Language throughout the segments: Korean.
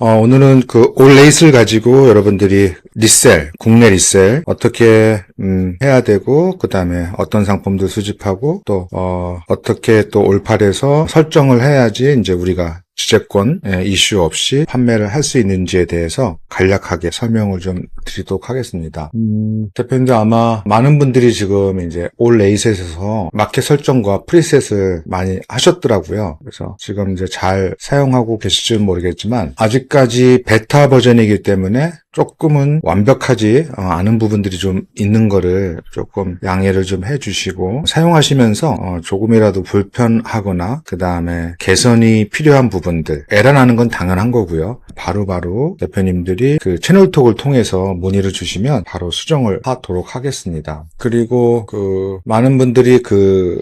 오늘은 그 올레잇을 가지고 여러분들이 리셀, 국내 리셀 어떻게 해야 되고, 그 다음에 어떤 상품들 수집하고, 또 어떻게 또 올팔에서 설정을 해야지 이제 우리가 지재권 이슈 없이 판매를 할 수 있는지에 대해서 간략하게 설명을 좀 드리도록 하겠습니다. 대표님들 아마 많은 분들이 지금 이제 올레잇에서 마켓 설정과 프리셋을 많이 하셨더라고요. 그래서 지금 이제 잘 사용하고 계실지는 모르겠지만 아직까지 베타 버전이기 때문에 조금은 완벽하지 않은 부분들이 좀 있는 거를 조금 양해를 좀 해주시고, 사용하시면서 조금이라도 불편하거나 그 다음에 개선이 필요한 부분들, 에러 나는 건 당연한 거고요. 바로바로 대표님들이 그 채널톡을 통해서 문의를 주시면 바로 수정을 하도록 하겠습니다. 그리고 많은 분들이 그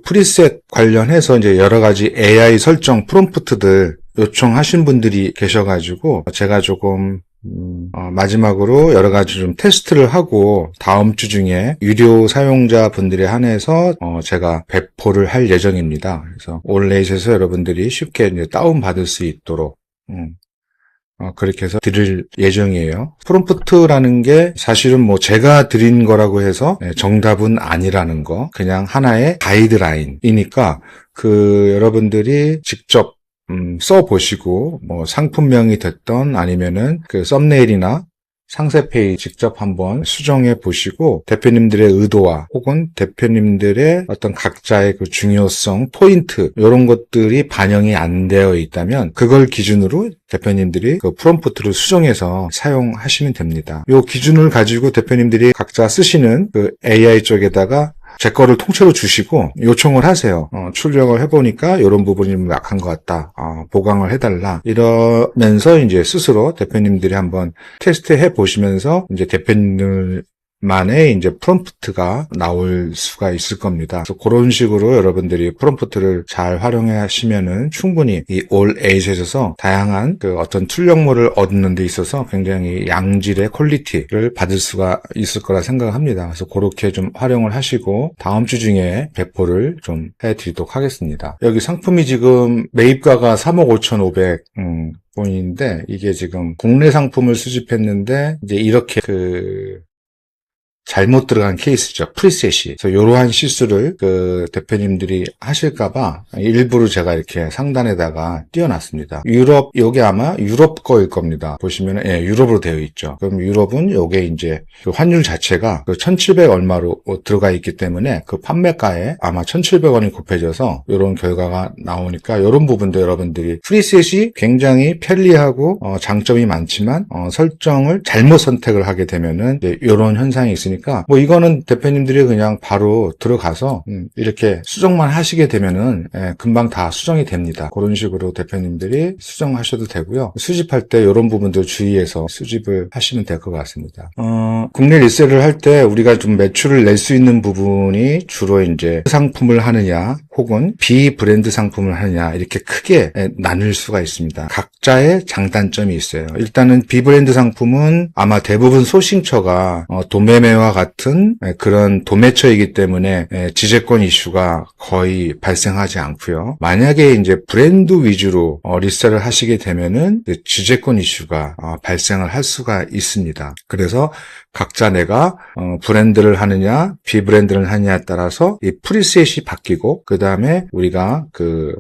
프리셋 관련해서 이제 여러 가지 AI 설정 프롬프트들 요청하신 분들이 계셔가지고 제가 조금 마지막으로 여러 가지 좀 테스트를 하고 다음 주 중에 유료 사용자 분들에 한해서 제가 배포를 할 예정입니다. 그래서 올레잇에서 여러분들이 쉽게 이제 다운받을 수 있도록 그렇게 해서 드릴 예정이에요. 프롬프트라는 게 사실은 뭐 제가 드린 거라고 해서 정답은 아니라는 거, 그냥 하나의 가이드라인이니까 여러분들이 직접 써보시고 뭐 상품명이 됐던 아니면은 그 썸네일이나 상세 페이지 직접 한번 수정해 보시고 대표님들의 의도와 혹은 대표님들의 어떤 각자의 그 중요성, 포인트 이런 것들이 반영이 안 되어 있다면 그걸 기준으로 대표님들이 그 프롬프트를 수정해서 사용하시면 됩니다. 이 기준을 가지고 대표님들이 각자 쓰시는 그 AI 쪽에다가 제 거를 통째로 주시고 요청을 하세요. 출력을 해보니까 이런 부분이 좀 약한 것 같다. 보강을 해달라. 이러면서 이제 스스로 대표님들이 한번 테스트해 보시면서 이제 대표님들만의 이제 프롬프트가 나올 수가 있을 겁니다. 그래서 그런 식으로 여러분들이 프롬프트를 잘 활용해 하시면은 충분히 이 올에잇에서 다양한 그 어떤 출력물을 얻는 데 있어서 굉장히 양질의 퀄리티를 받을 수가 있을 거라 생각합니다. 그래서 그렇게 좀 활용을 하시고 다음 주 중에 배포를 좀 해드리도록 하겠습니다. 여기 상품이 지금 매입가가 3억 5,500 원인데 이게 지금 국내 상품을 수집했는데 이제 이렇게 잘못 들어간 케이스죠. 프리셋이. 그래서 이러한 실수를 대표님들이 하실까봐 일부러 제가 이렇게 상단에다가 띄워놨습니다. 요게 아마 유럽 거일 겁니다. 보시면, 유럽으로 되어 있죠. 그럼 유럽은 요게 이제 그 환율 자체가 1,700 얼마로 들어가 있기 때문에 그 판매가에 아마 1,700원이 곱해져서 이런 결과가 나오니까 이런 부분도 여러분들이 프리셋이 굉장히 편리하고 장점이 많지만 설정을 잘못 선택을 하게 되면은 이런 현상이 있으니까 뭐 이거는 대표님들이 그냥 바로 들어가서 이렇게 수정만 하시게 되면은 금방 다 수정이 됩니다. 그런 식으로 대표님들이 수정하셔도 되고요. 수집할 때 이런 부분들 주의해서 수집을 하시면 될 것 같습니다. 국내 리셀을 할 때 우리가 좀 매출을 낼 수 있는 부분이 주로 이제 상품을 하느냐 혹은 비브랜드 상품을 하느냐 이렇게 크게 나눌 수가 있습니다. 각자의 장단점이 있어요. 일단은 비브랜드 상품은 아마 대부분 소싱처가 도매매와 같은 그런 도매처이기 때문에 지재권 이슈가 거의 발생하지 않고요. 만약에 이제 브랜드 위주로 리셀을 하시게 되면은 지재권 이슈가 발생을 할 수가 있습니다. 그래서 각자 내가 브랜드를 하느냐 비브랜드를 하느냐에 따라서 이 프리셋이 바뀌고 그 다음에 우리가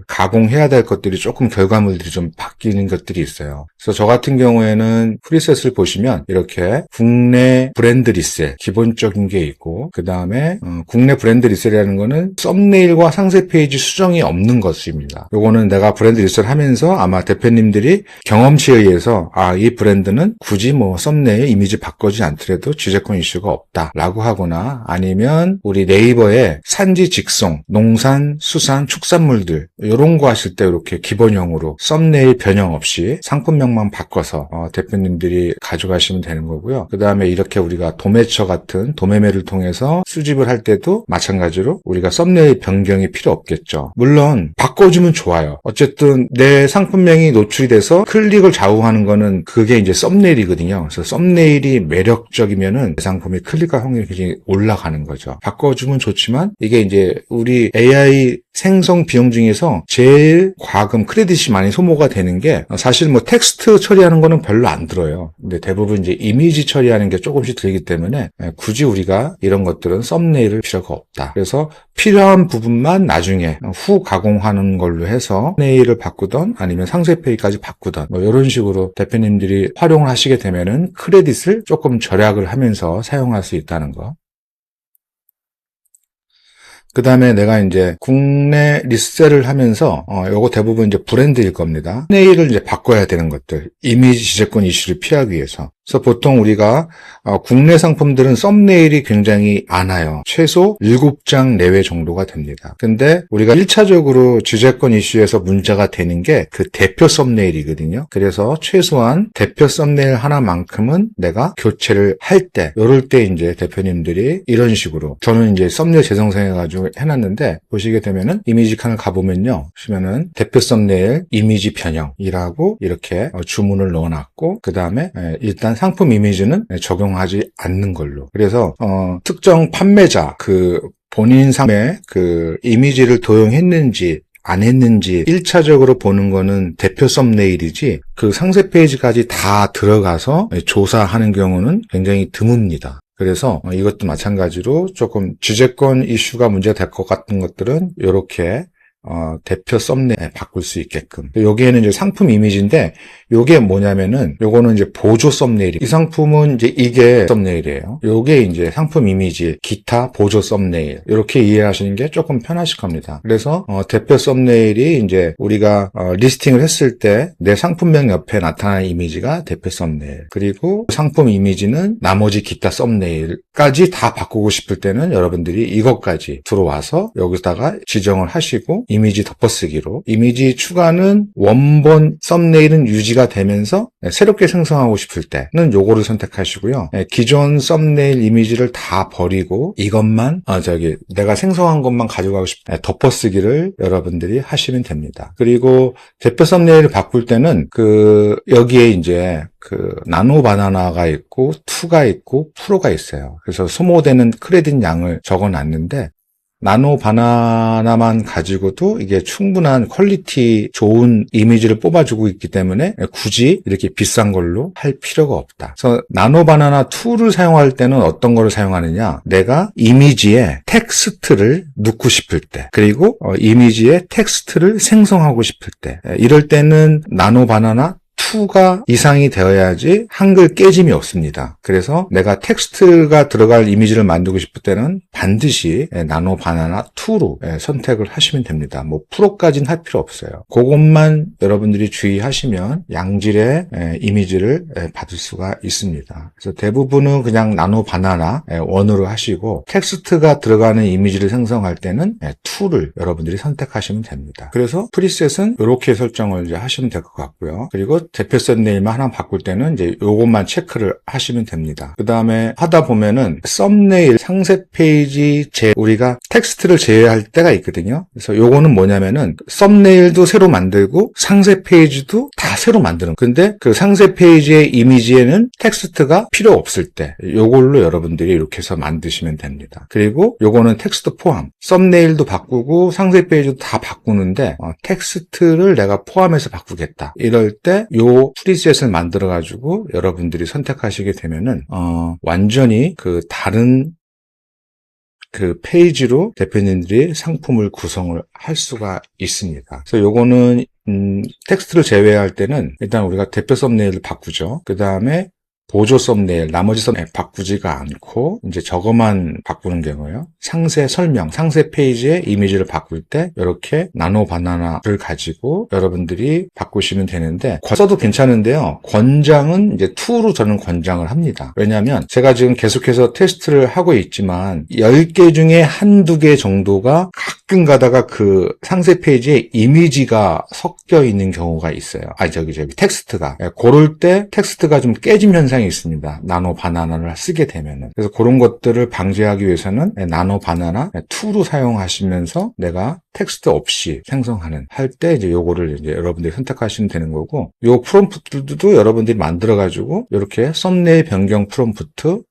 가공해야 될 것들이 조금 결과물들이 좀 바뀌는 것들이 있어요. 그래서 저 같은 경우에는 프리셋을 보시면 이렇게 국내 브랜드 리셀 기본적인 게 있고 그 다음에 국내 브랜드 리셀이라는 거는 썸네일과 상세 페이지 수정이 없는 것입니다. 요거는 내가 브랜드 리셀 하면서 아마 대표님들이 경험치에 의해서 이 브랜드는 굳이 뭐 썸네일 이미지 바꾸지 않더라도 지재권 이슈가 없다라고 하거나 아니면 우리 네이버에 산지 직송, 농산, 수산, 축산물들 이런 거 하실 때 이렇게 기본형으로 썸네일 변형 없이 상품명만 바꿔서 대표님들이 가져가시면 되는 거고요. 그 다음에 이렇게 우리가 도매처 같은 같은 도매매를 통해서 수집을 할 때도 마찬가지로 우리가 썸네일 변경이 필요 없겠죠. 물론 바꿔주면 좋아요. 어쨌든 내 상품명이 노출이 돼서 클릭을 좌우하는 거는 그게 이제 썸네일이거든요. 그래서 썸네일이 매력적이면은 그 상품이 클릭할 확률이 굉장히 올라가는 거죠. 바꿔주면 좋지만 이게 이제 우리 AI 생성 비용 중에서 제일 과금 크레딧이 많이 소모가 되는 게 사실 뭐 텍스트 처리하는 거는 별로 안 들어요. 근데 대부분 이제 이미지 처리하는 게 조금씩 들기 때문에 굳이 우리가 이런 것들은 썸네일을 필요가 없다. 그래서 필요한 부분만 나중에 후 가공하는 걸로 해서 썸네일을 바꾸던 아니면 상세 페이지까지 바꾸던 뭐 이런 식으로 대표님들이 활용을 하시게 되면은 크레딧을 조금 절약을 하면서 사용할 수 있다는 거. 그 다음에 내가 이제 국내 리셀을 하면서, 요거 대부분 이제 브랜드일 겁니다. 썸네일을 이제 바꿔야 되는 것들. 이미지 지적권 이슈를 피하기 위해서. 그래서 보통 우리가 국내 상품들은 썸네일이 굉장히 많아요. 최소 7장 내외 정도가 됩니다. 근데 우리가 1차적으로 주제권 이슈에서 문제가 되는 게 그 대표 썸네일이거든요. 그래서 최소한 대표 썸네일 하나만큼은 내가 교체를 할 때, 이럴 때 이제 대표님들이 이런 식으로 저는 이제 썸네일 재생성해가지고 해놨는데 보시게 되면은 이미지 칸을 가보면요. 보시면은 대표 썸네일 이미지 변형이라고 이렇게 주문을 넣어놨고 그 다음에 일단 상품 이미지는 적용하지 않는 걸로. 그래서 특정 판매자 그 본인 상품에 그 이미지를 도용했는지 안 했는지 1차적으로 보는 거는 대표 썸네일이지 그 상세 페이지까지 다 들어가서 조사하는 경우는 굉장히 드뭅니다. 그래서 이것도 마찬가지로 조금 주제권 이슈가 문제가 될 것 같은 것들은 이렇게 대표 썸네일 바꿀 수 있게끔. 여기에는 이제 상품 이미지인데, 요게 뭐냐면은, 요거는 이제 보조 썸네일. 이 상품은 이제 이게 썸네일이에요. 요게 이제 상품 이미지, 기타 보조 썸네일. 이렇게 이해하시는 게 조금 편하실 겁니다. 그래서, 대표 썸네일이 이제 우리가, 리스팅을 했을 때 내 상품명 옆에 나타나는 이미지가 대표 썸네일. 그리고 상품 이미지는 나머지 기타 썸네일까지 다 바꾸고 싶을 때는 여러분들이 이것까지 들어와서 여기다가 지정을 하시고, 이미지 덮어쓰기로 이미지 추가는 원본 썸네일은 유지가 되면서 새롭게 생성하고 싶을 때는 요거를 선택하시고요. 기존 썸네일 이미지를 다 버리고 이것만 내가 생성한 것만 가져가고 싶을 때 덮어쓰기를 여러분들이 하시면 됩니다. 그리고 대표 썸네일을 바꿀 때는 여기에 이제 나노 바나나가 있고 2가 있고 프로가 있어요. 그래서 소모되는 크레딧 양을 적어놨는데 나노 바나나만 가지고도 이게 충분한 퀄리티 좋은 이미지를 뽑아주고 있기 때문에 굳이 이렇게 비싼 걸로 할 필요가 없다. 그래서 나노 바나나 2를 사용할 때는 어떤 거를 사용하느냐? 내가 이미지에 텍스트를 넣고 싶을 때, 그리고 이미지에 텍스트를 생성하고 싶을 때, 이럴 때는 나노 바나나 2가 이상이 되어야지 한글 깨짐이 없습니다. 그래서 내가 텍스트가 들어갈 이미지를 만들고 싶을 때는 반드시 나노 바나나 2로 선택을 하시면 됩니다. 뭐 프로까지는 할 필요 없어요. 그것만 여러분들이 주의하시면 양질의 이미지를 받을 수가 있습니다. 그래서 대부분은 그냥 나노 바나나 1으로 하시고 텍스트가 들어가는 이미지를 생성할 때는 2를 여러분들이 선택하시면 됩니다. 그래서 프리셋은 이렇게 설정을 이제 하시면 될 것 같고요. 그리고 대표 썸네일만 하나 바꿀 때는 이제 요것만 체크를 하시면 됩니다. 그 다음에 하다 보면은 썸네일 상세 페이지 우리가 텍스트를 제외할 때가 있거든요. 그래서 요거는 뭐냐면은 썸네일도 새로 만들고 상세 페이지도 다 새로 만드는. 근데 그 상세 페이지의 이미지에는 텍스트가 필요 없을 때 요걸로 여러분들이 이렇게 해서 만드시면 됩니다. 그리고 요거는 텍스트 포함. 썸네일도 바꾸고 상세 페이지도 다 바꾸는데 텍스트를 내가 포함해서 바꾸겠다. 이럴 때 요 프리셋을 만들어 가지고 여러분들이 선택하시게 되면은 완전히 다른 페이지로 대표님들이 상품을 구성을 할 수가 있습니다. 그래서 요거는 텍스트를 제외할 때는 일단 우리가 대표 썸네일을 바꾸죠. 그 다음에 보조 썸네일, 나머지 썸네일 바꾸지가 않고 이제 저거만 바꾸는 경우요. 상세 설명, 상세 페이지의 이미지를 바꿀 때 이렇게 나노 바나나를 가지고 여러분들이 바꾸시면 되는데 써도 괜찮은데요. 권장은 이제 2로 저는 권장을 합니다. 왜냐하면 제가 지금 계속해서 테스트를 하고 있지만 10개 중에 한두 개 정도가 가끔 가다가 그 상세 페이지에 이미지가 섞여 있는 경우가 있어요. 텍스트가. 그럴 때 텍스트가 좀 깨짐 현상이 있습니다. 나노 바나나를 쓰게 되면은. 그래서 그런 것들을 방지하기 위해서는 나노 바나나 2로 사용하시면서 내가 텍스트 없이 생성하는 할 때 이제 요거를 이제 여러분들이 선택하시면 되는 거고, 요 프롬프트도 여러분들이 만들어 가지고 이렇게 썸네일 변경 프롬프트,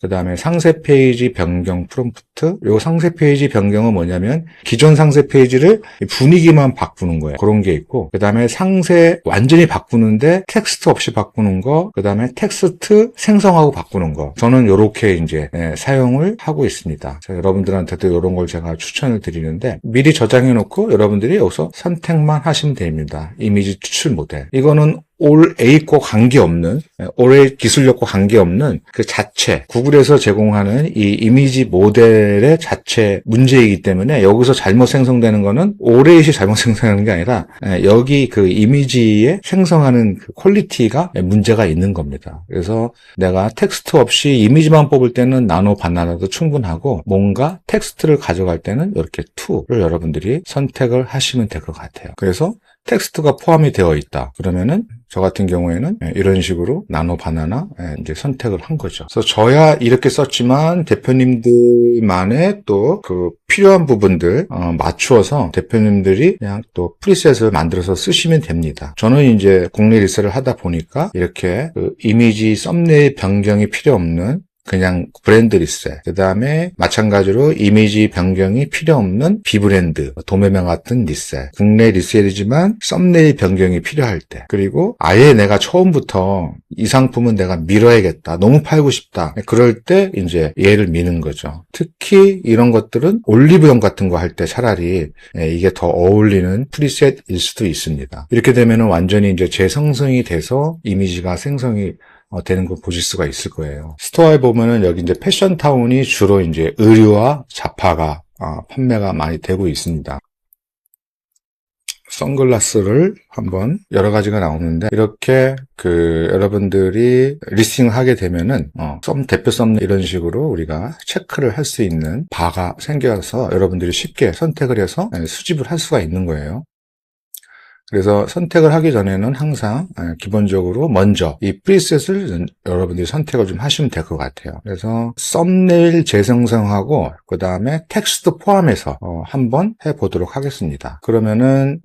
그 다음에 상세 페이지 변경 프롬프트. 요 상세 페이지 변경은 뭐냐면 기존 상세 페이지를 분위기만 바꾸는 거예요. 그런 게 있고, 그 다음에 상세 완전히 바꾸는데 텍스트 없이 바꾸는 거, 그 다음에 텍스트 생성하고 바꾸는 거. 저는 요렇게 이제 사용을 하고 있습니다. 여러분들한테도 요런 걸 제가 추천을 드리는데, 미리 저장해 놓고 여러분들이 여기서 선택만 하시면 됩니다. 이미지 추출 모델. 이거는 올 A과 관계없는, 올해 기술력과 관계없는 그 자체, 구글에서 제공하는 이 이미지 모델의 자체 문제이기 때문에 여기서 잘못 생성되는 거는 올해이 잘못 생성하는 게 아니라 여기 그 이미지에 생성하는 그 퀄리티가 문제가 있는 겁니다. 그래서 내가 텍스트 없이 이미지만 뽑을 때는 나노 바나나도 충분하고, 뭔가 텍스트를 가져갈 때는 이렇게 2를 여러분들이 선택을 하시면 될 것 같아요. 그래서 텍스트가 포함이 되어 있다. 그러면은 저 같은 경우에는 이런 식으로 나노 바나나 이제 선택을 한 거죠. 그래서 저야 이렇게 썼지만 대표님들만의 또 그 필요한 부분들 맞추어서 대표님들이 그냥 또 프리셋을 만들어서 쓰시면 됩니다. 저는 이제 국내 리셀을 하다 보니까 이렇게 그 이미지 썸네일 변경이 필요 없는 그냥 브랜드 리셀, 그 다음에 마찬가지로 이미지 변경이 필요 없는 비브랜드, 도매명 같은 리셀, 국내 리셀이지만 썸네일 변경이 필요할 때, 그리고 아예 내가 처음부터 이 상품은 내가 밀어야겠다, 너무 팔고 싶다, 그럴 때 이제 얘를 미는 거죠. 특히 이런 것들은 올리브영 같은 거 할 때 차라리 이게 더 어울리는 프리셋일 수도 있습니다. 이렇게 되면은 완전히 이제 재생성이 돼서 이미지가 생성이 되는 걸 보실 수가 있을 거예요. 스토어에 보면은 여기 이제 패션타운이 주로 이제 의류와 잡화가 판매가 많이 되고 있습니다. 선글라스를 한번 여러 가지가 나오는데, 이렇게 여러분들이 리스팅을 하게 되면은 대표 썸네일 이런 식으로 우리가 체크를 할 수 있는 바가 생겨서 여러분들이 쉽게 선택을 해서 수집을 할 수가 있는 거예요. 그래서 선택을 하기 전에는 항상 기본적으로 먼저 이 프리셋을 여러분들이 선택을 좀 하시면 될 것 같아요. 그래서 썸네일 재생성하고 그 다음에 텍스트 포함해서 한번 해보도록 하겠습니다. 그러면은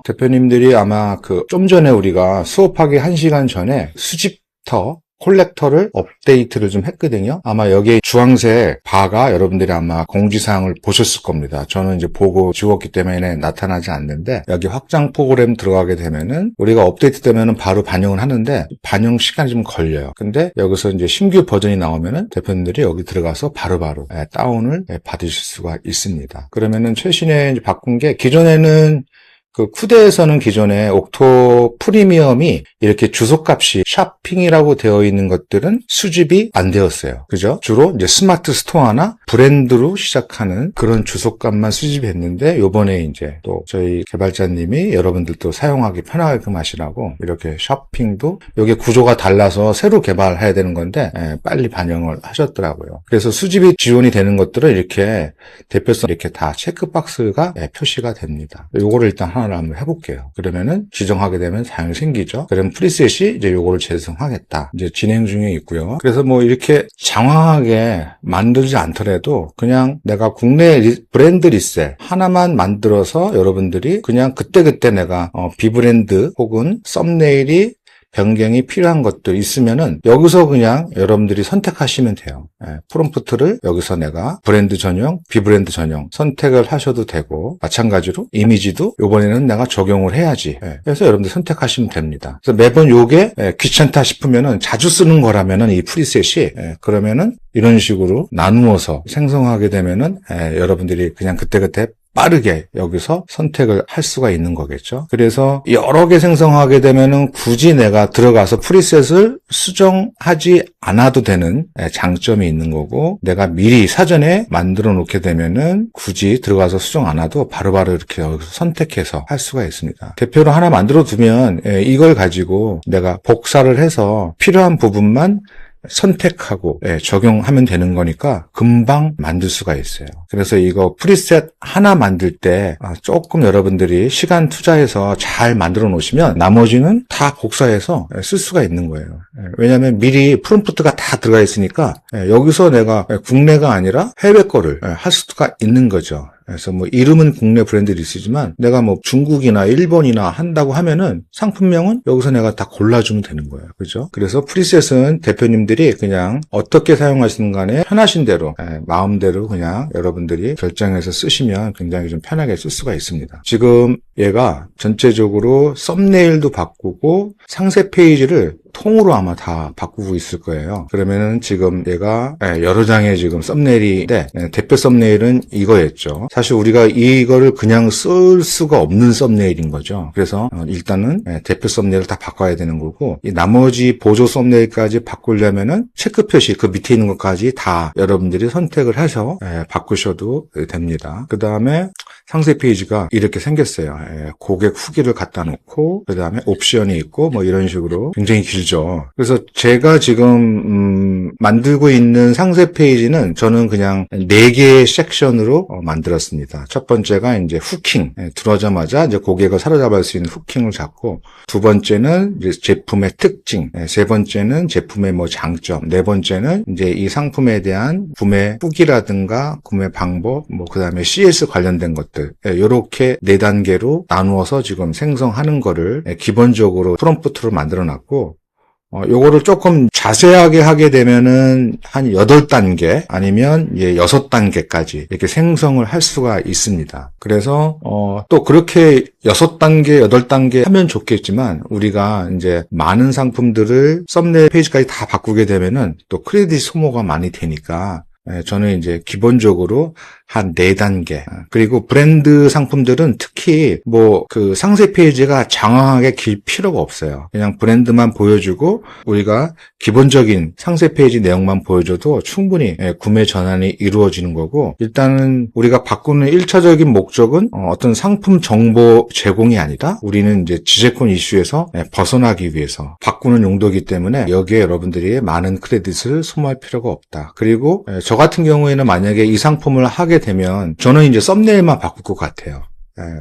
대표님들이 아마 좀 전에 우리가 수업하기 1시간 전에 수집터 콜렉터를 업데이트를 좀 했거든요. 아마 여기에 주황색 바가 여러분들이 아마 공지사항을 보셨을 겁니다. 저는 이제 보고 지웠기 때문에 나타나지 않는데, 여기 확장 프로그램 들어가게 되면은 우리가 업데이트 되면은 바로 반영을 하는데 반영 시간이 좀 걸려요. 근데 여기서 이제 신규 버전이 나오면은 대표님들이 여기 들어가서 바로바로 다운을 받으실 수가 있습니다. 그러면은 최신에 이제 바꾼 게, 기존에는 그 쿠데에서는 기존에 옥토 프리미엄이 이렇게 주소값이 샵핑이라고 되어 있는 것들은 수집이 안 되었어요. 그죠? 주로 이제 스마트 스토어나 브랜드로 시작하는 그런 주소값만 수집했는데, 요번에 이제 또 저희 개발자님이 여러분들도 사용하기 편하게끔 하시라고 이렇게 샵핑도, 요게 구조가 달라서 새로 개발해야 되는 건데 빨리 반영을 하셨더라고요. 그래서 수집이 지원이 되는 것들은 이렇게 대표성 이렇게 다 체크박스가 표시가 됩니다. 요거를 일단 하나를 한번 해볼게요. 그러면은 지정하게 되면 사용이 생기죠. 그럼 프리셋이 이제 요거를 재생하겠다. 이제 진행 중에 있고요. 그래서 뭐 이렇게 장황하게 만들지 않더라도 그냥 내가 국내 브랜드 리셀 하나만 만들어서 여러분들이 그냥 그때그때 내가 비브랜드 혹은 썸네일이 변경이 필요한 것들 있으면은 여기서 그냥 여러분들이 선택하시면 돼요. 프롬프트를 여기서 내가 브랜드 전용, 비브랜드 전용 선택을 하셔도 되고, 마찬가지로 이미지도 이번에는 내가 적용을 해야지. 그래서 여러분들 선택하시면 됩니다. 그래서 매번 요게 귀찮다 싶으면은, 자주 쓰는 거라면은 이 프리셋이 그러면은 이런 식으로 나누어서 생성하게 되면은 여러분들이 그냥 그때그때 빠르게 여기서 선택을 할 수가 있는 거겠죠. 그래서 여러 개 생성하게 되면은 굳이 내가 들어가서 프리셋을 수정하지 않아도 되는 장점이 있는 거고, 내가 미리 사전에 만들어 놓게 되면은 굳이 들어가서 수정 안 해도 바로바로 이렇게 여기서 선택해서 할 수가 있습니다. 대표로 하나 만들어 두면 이걸 가지고 내가 복사를 해서 필요한 부분만 선택하고 적용하면 되는 거니까 금방 만들 수가 있어요. 그래서 이거 프리셋 하나 만들 때 조금 여러분들이 시간 투자해서 잘 만들어 놓으시면 나머지는 다 복사해서 쓸 수가 있는 거예요. 왜냐하면 미리 프롬프트가 다 들어가 있으니까 여기서 내가 국내가 아니라 해외 거를 할 수가 있는 거죠. 그래서 뭐 이름은 국내 브랜드도 있으지만 내가 뭐 중국이나 일본이나 한다고 하면은 상품명은 여기서 내가 다 골라주면 되는 거예요. 그죠? 그래서 프리셋은 대표님들이 그냥 어떻게 사용하시는 간에 편하신 대로 마음대로 그냥 여러분들이 결정해서 쓰시면 굉장히 좀 편하게 쓸 수가 있습니다. 지금 얘가 전체적으로 썸네일도 바꾸고 상세 페이지를 통으로 아마 다 바꾸고 있을 거예요. 그러면은 지금 얘가 여러 장의 지금 썸네일인데 대표 썸네일은 이거였죠. 사실 우리가 이거를 그냥 쓸 수가 없는 썸네일인 거죠. 그래서 일단은 대표 썸네일을 다 바꿔야 되는 거고 이 나머지 보조 썸네일까지 바꾸려면은 체크 표시 그 밑에 있는 것까지 다 여러분들이 선택을 해서 바꾸셔도 됩니다. 그 다음에 상세 페이지가 이렇게 생겼어요. 고객 후기를 갖다 놓고 그 다음에 옵션이 있고 뭐 이런 식으로 굉장히 길죠. 그래서 제가 지금 만들고 있는 상세 페이지는 저는 그냥 4개의 섹션으로 만들었습니다. 첫 번째가 이제 후킹, 들어오자마자 이제 고객을 사로잡을 수 있는 후킹을 잡고, 두 번째는 이제 제품의 특징, 세 번째는 제품의 뭐 장점, 네 번째는 이제 이 상품에 대한 구매 후기라든가 구매 방법, 뭐 그다음에 CS 관련된 것들, 이렇게 4단계로 나누어서 지금 생성하는 거를 기본적으로 프롬프트로 만들어 놨고, 요거를 조금 자세하게 하게 되면은 한 8단계 아니면 6단계까지 이렇게 생성을 할 수가 있습니다. 그래서 또 그렇게 6단계, 8단계 하면 좋겠지만 우리가 이제 많은 상품들을 썸네일 페이지까지 다 바꾸게 되면은 또 크레딧 소모가 많이 되니까 저는 이제 기본적으로 한 4단계. 그리고 브랜드 상품들은 특히 뭐 그 상세 페이지가 장황하게 길 필요가 없어요. 그냥 브랜드만 보여주고 우리가 기본적인 상세 페이지 내용만 보여줘도 충분히 구매 전환이 이루어지는 거고, 일단은 우리가 바꾸는 1차적인 목적은 어떤 상품 정보 제공이 아니라 우리는 이제 지재권 이슈에서 벗어나기 위해서 바꾸는 용도이기 때문에 여기에 여러분들이 많은 크레딧을 소모할 필요가 없다. 그리고 저 같은 경우에는 만약에 이 상품을 하게 되면 저는 이제 썸네일만 바꿀 것 같아요.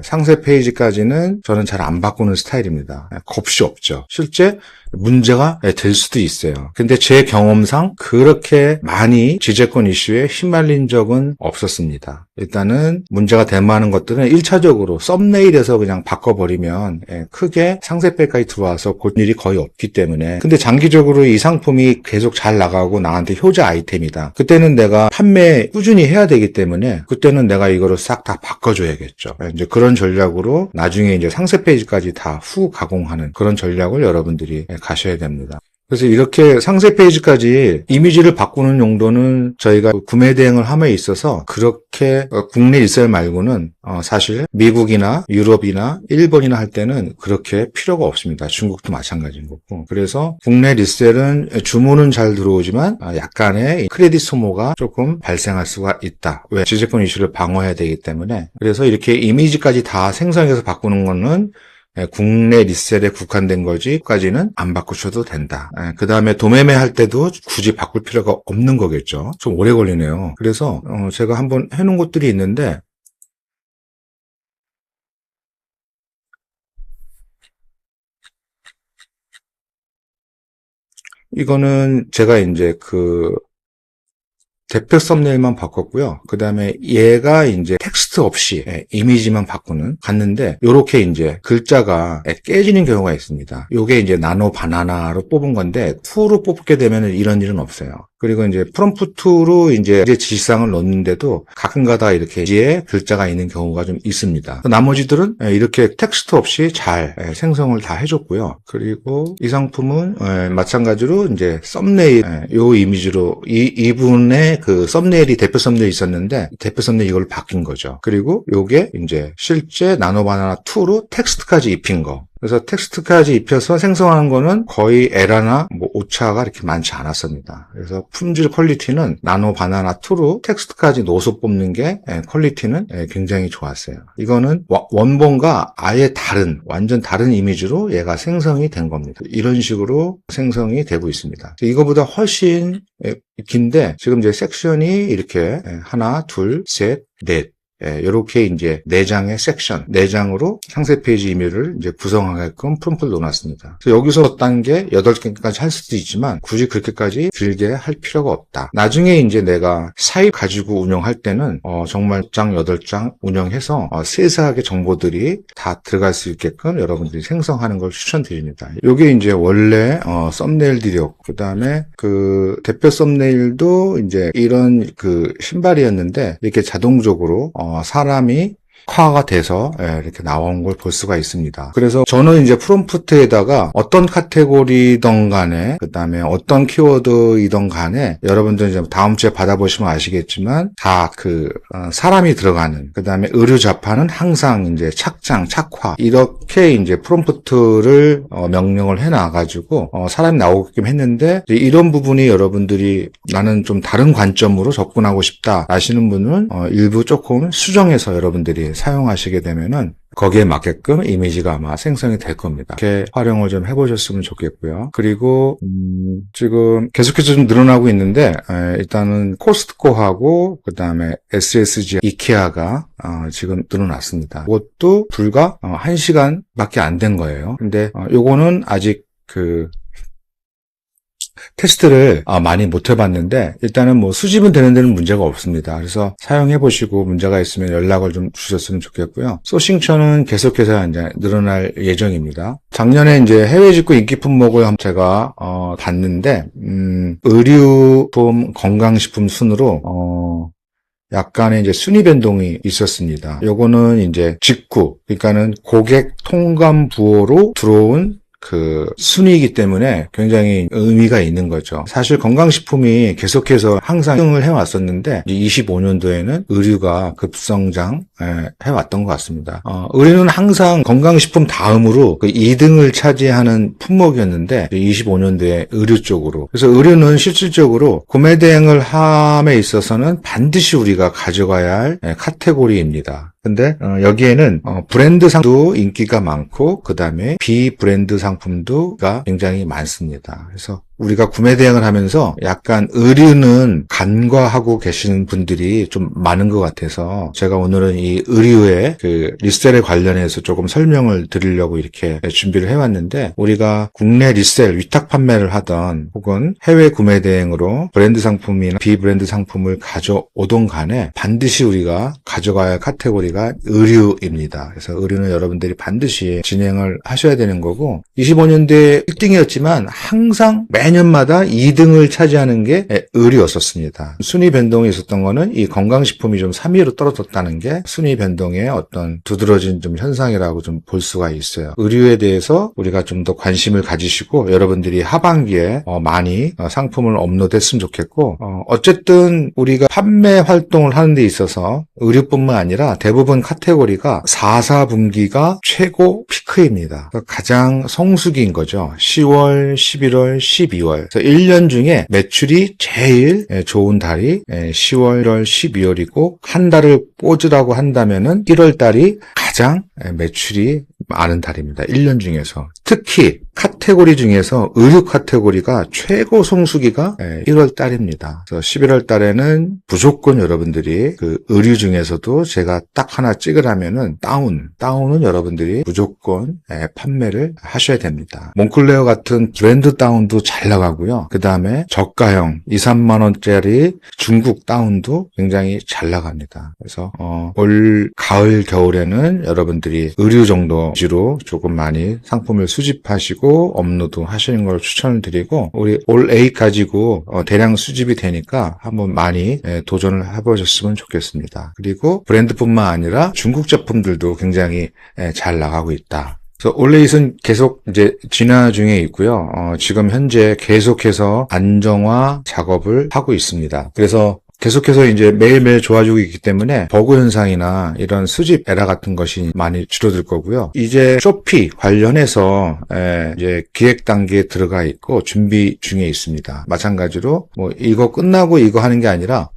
상세 페이지까지는 저는 잘 안 바꾸는 스타일입니다. 겁이 없죠. 실제 문제가 될 수도 있어요. 근데 제 경험상 그렇게 많이 지재권 이슈에 휘말린 적은 없었습니다. 일단은 문제가 될 만한 것들은 1차적으로 썸네일에서 그냥 바꿔버리면 크게 상세 페이지까지 들어와서 볼 일이 거의 없기 때문에, 근데 장기적으로 이 상품이 계속 잘 나가고 나한테 효자 아이템이다. 그때는 내가 판매 꾸준히 해야 되기 때문에 그때는 내가 이거를 싹 다 바꿔줘야겠죠. 이제 그런 전략으로 나중에 이제 상세 페이지까지 다 후 가공하는 그런 전략을 여러분들이 가셔야 됩니다. 그래서 이렇게 상세 페이지까지 이미지를 바꾸는 용도는 저희가 구매 대행을 함에 있어서 그렇게 국내 리셀 말고는 사실 미국이나 유럽이나 일본이나 할 때는 그렇게 필요가 없습니다. 중국도 마찬가지인 거고. 그래서 국내 리셀은 주문은 잘 들어오지만 약간의 크레딧 소모가 조금 발생할 수가 있다. 왜? 지재권 이슈를 방어해야 되기 때문에. 그래서 이렇게 이미지까지 다 생성해서 바꾸는 거는 국내 리셀에 국한된 거지까지는 안 바꾸셔도 된다. 그 다음에 도매매 할 때도 굳이 바꿀 필요가 없는 거겠죠. 좀 오래 걸리네요. 그래서 제가 한번 해놓은 것들이 있는데, 이거는 제가 이제 그 대표 썸네일만 바꿨고요. 그 다음에 얘가 이제 텍스트 없이 이미지만 갔는데 요렇게 이제 글자가 깨지는 경우가 있습니다. 요게 이제 나노 바나나로 뽑은 건데 2로 뽑게 되면 이런 일은 없어요. 그리고 이제 프롬프트로 이제 지시사항을 넣는데도 가끔가다 이렇게 지에 글자가 있는 경우가 좀 있습니다. 나머지들은 이렇게 텍스트 없이 잘 생성을 다 해줬고요. 그리고 이 상품은 마찬가지로 이제 썸네일 요 이미지로 이분의 그 썸네일이 대표 썸네일이 있었는데 대표 썸네일 이걸 바뀐 거죠. 그리고 요게 이제 실제 나노바나나 2로 텍스트까지 입힌 거. 그래서 텍스트까지 입혀서 생성하는 거는 거의 에라나 뭐 오차가 이렇게 많지 않았습니다. 그래서 품질 퀄리티는 나노 바나나 2로 텍스트까지 넣어서 뽑는 게 퀄리티는 굉장히 좋았어요. 이거는 원본과 아예 완전 다른 이미지로 얘가 생성이 된 겁니다. 이런 식으로 생성이 되고 있습니다. 이거보다 훨씬 긴데 지금 이제 섹션이 이렇게 하나, 둘, 셋, 넷 이렇게 이제 4장의 섹션, 4장으로 상세 페이지 이메일을 이제 구성하게끔 프롬프트를 넣어놨습니다. 그래서 여기서 단계 8개까지 할 수도 있지만 굳이 그렇게까지 길게 할 필요가 없다. 나중에 이제 내가 사입 가지고 운영할 때는 정말 6장, 8장 운영해서 세세하게 정보들이 다 들어갈 수 있게끔 여러분들이 생성하는 걸 추천드립니다. 이게 이제 원래 썸네일들이었고 그 다음에 그 대표 썸네일도 이제 이런 그 신발이었는데 이렇게 자동적으로 사람이 화가 돼서 이렇게 나온 걸 볼 수가 있습니다. 그래서 저는 이제 프롬프트에다가 어떤 카테고리든 간에 그 다음에 어떤 키워드이든 간에 여러분들 이제 다음 주에 받아보시면 아시겠지만 다 그 사람이 들어가는 그 다음에 의류 자판은 항상 이제 착장, 착화 이렇게 이제 프롬프트를 명령을 해놔가지고 사람이 나오게끔 했는데 이런 부분이 여러분들이 나는 좀 다른 관점으로 접근하고 싶다 하시는 분은 일부 조금 수정해서 여러분들이 사용하시게 되면은 거기에 맞게끔 이미지가 아마 생성이 될 겁니다. 이렇게 활용을 좀 해보셨으면 좋겠고요. 그리고 지금 계속해서 좀 늘어나고 있는데 일단은 코스트코하고 그 다음에 SSG, 이케아가 지금 늘어났습니다. 그것도 불과 1시간밖에 안 된 거예요. 근데 요거는 아직 그 테스트를 많이 못 해봤는데 일단은 뭐 수집은 되는 데는 문제가 없습니다. 그래서 사용해보시고 문제가 있으면 연락을 좀 주셨으면 좋겠고요. 소싱처는 계속해서 이제 늘어날 예정입니다. 작년에 이제 해외 직구 인기 품목을 제가 봤는데 의류품, 건강식품 순으로 약간의 이제 순위 변동이 있었습니다. 요거는 이제 직구, 그러니까는 고객 통관 부호로 들어온 그 순위이기 때문에 굉장히 의미가 있는 거죠. 사실 건강식품이 계속해서 항상 흥을 해왔었는데 25년도에는 의류가 급성장 해왔던 것 같습니다. 의류는 항상 건강식품 다음으로 그 2등을 차지하는 품목이었는데 25년도에 의류 쪽으로. 그래서 의류는 실질적으로 구매 대행을 함에 있어서는 반드시 우리가 가져가야 할 카테고리입니다. 근데 여기에는 브랜드 상도 인기가 많고 그 다음에 비브랜드 상품도가 굉장히 많습니다. 그래서 우리가 구매 대행을 하면서 약간 의류는 간과하고 계시는 분들이 좀 많은 것 같아서 제가 오늘은 이 의류의 그 리셀에 관련해서 조금 설명을 드리려고 이렇게 준비를 해왔는데 우리가 국내 리셀, 위탁 판매를 하던 혹은 해외 구매 대행으로 브랜드 상품이나 비브랜드 상품을 가져오던 간에 반드시 우리가 가져가야 할 카테고리가 의류입니다. 그래서 의류는 여러분들이 반드시 진행을 하셔야 되는 거고 25년도에 1등이었지만 항상 매년마다 2등을 차지하는 게 의류였었습니다. 순위 변동이 있었던 거는 이 건강식품이 좀 3위로 떨어졌다는 게 순위 변동의 어떤 두드러진 좀 현상이라고 좀 볼 수가 있어요. 의류에 대해서 우리가 좀 더 관심을 가지시고 여러분들이 하반기에 많이 상품을 업로드했으면 좋겠고 어쨌든 우리가 판매 활동을 하는 데 있어서 의류뿐만 아니라 대부분 카테고리가 4, 4분기가 최고 피크입니다. 가장 성수기인 거죠. 10월, 11월, 12월. 그래서 1년 중에 매출이 제일 좋은 달이 10월, 1월, 12월이고 한 달을 꽂으라고 한다면은 1월 달이 가장 매출이 많은 달입니다. 1년 중에서. 특히 카테고리 중에서 의류 카테고리가 최고 성수기가 1월 달입니다. 그래서 11월 달에는 무조건 여러분들이 그 의류 중에서도 제가 딱 하나 찍으라면은 다운은 여러분들이 무조건 판매를 하셔야 됩니다. 몽클레어 같은 브랜드 다운도 잘 나가고요. 그 다음에 저가형 2, 3만 원짜리 중국 다운도 굉장히 잘 나갑니다. 그래서 올 가을 겨울에는 여러분들이 의류 정도 위주로 조금 많이 상품을 수집하시고 업로드 하시는 걸 추천을 드리고 우리 올 A 가지고 대량 수집이 되니까 한번 많이 도전을 해보셨으면 좋겠습니다. 그리고 브랜드뿐만 아니라 중국 제품들도 굉장히 잘 나가고 있다. 그래서 올레잇은 계속 이제 진화 중에 있고요. 지금 현재 계속해서 안정화 작업을 하고 있습니다. 그래서 계속해서 이제 매일매일 좋아지고 있기 때문에 버그 현상이나 이런 수집 에러 같은 것이 많이 줄어들 거고요. 이제 쇼피 관련해서 이제 기획 단계에 들어가 있고 준비 중에 있습니다. 마찬가지로 뭐 이거 끝나고 이거 하는 게 아니라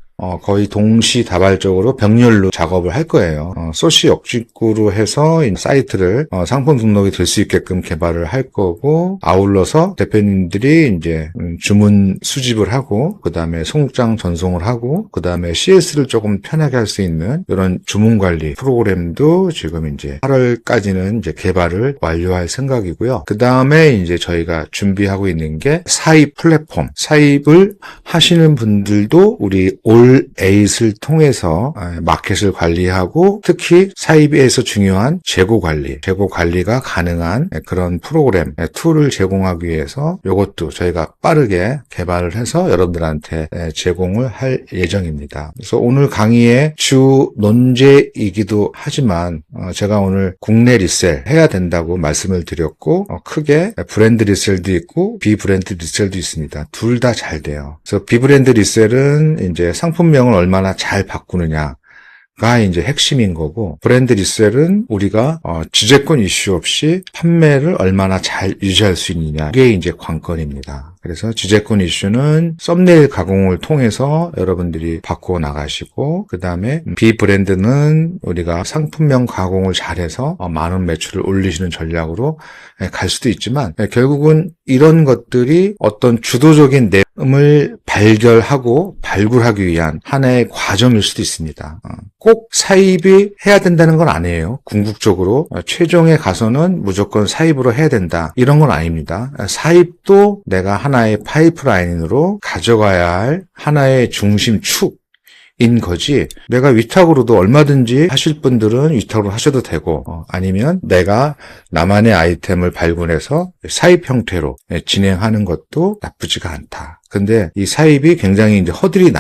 거의 동시다발적으로 병렬로 작업을 할 거예요. 소시 역직구로 해서 사이트를 상품 등록이 될 수 있게끔 개발을 할 거고, 아울러서 대표님들이 이제 주문 수집을 하고, 그 다음에 송장 전송을 하고, 그 다음에 CS를 조금 편하게 할 수 있는 이런 주문 관리 프로그램도 지금 이제 8월까지는 이제 개발을 완료할 생각이고요. 그 다음에 이제 저희가 준비하고 있는 게 사입 플랫폼. 사입을 하시는 분들도 우리 올 에잇을 통해서 마켓을 관리하고, 특히 사입에서 중요한 재고 관리가 가능한 그런 프로그램, 툴을 제공하기 위해서 이것도 저희가 빠르게 개발을 해서 여러분들한테 제공을 할 예정입니다. 그래서 오늘 강의의 주 논제이기도 하지만 제가 오늘 국내 리셀 해야 된다고 말씀을 드렸고, 크게 브랜드 리셀도 있고 비브랜드 리셀도 있습니다. 둘 다 잘 돼요. 그래서 비브랜드 리셀은 이제 상품명을 얼마나 잘 바꾸느냐가 이제 핵심인 거고, 브랜드 리셀은 우리가 지재권 이슈 없이 판매를 얼마나 잘 유지할 수 있느냐, 이게 이제 관건입니다. 그래서 지재권 이슈는 썸네일 가공을 통해서 여러분들이 바꾸어 나가시고, 그 다음에 비브랜드는 우리가 상품명 가공을 잘해서 많은 매출을 올리시는 전략으로 갈 수도 있지만, 결국은 이런 것들이 어떤 주도적인 내용을 발견하고 발굴하기 위한 하나의 과정일 수도 있습니다. 꼭 사입이 해야 된다는 건 아니에요. 궁극적으로 최종에 가서는 무조건 사입으로 해야 된다, 이런 건 아닙니다. 사입도 내가 하나의 파이프라인으로 가져가야 할 하나의 중심축인 거지, 내가 위탁으로도 얼마든지 하실 분들은 위탁으로 하셔도 되고, 아니면 내가 나만의 아이템을 발굴해서 사입 형태로 진행하는 것도 나쁘지가 않다. 근데 이 사입이 굉장히 이제 허들이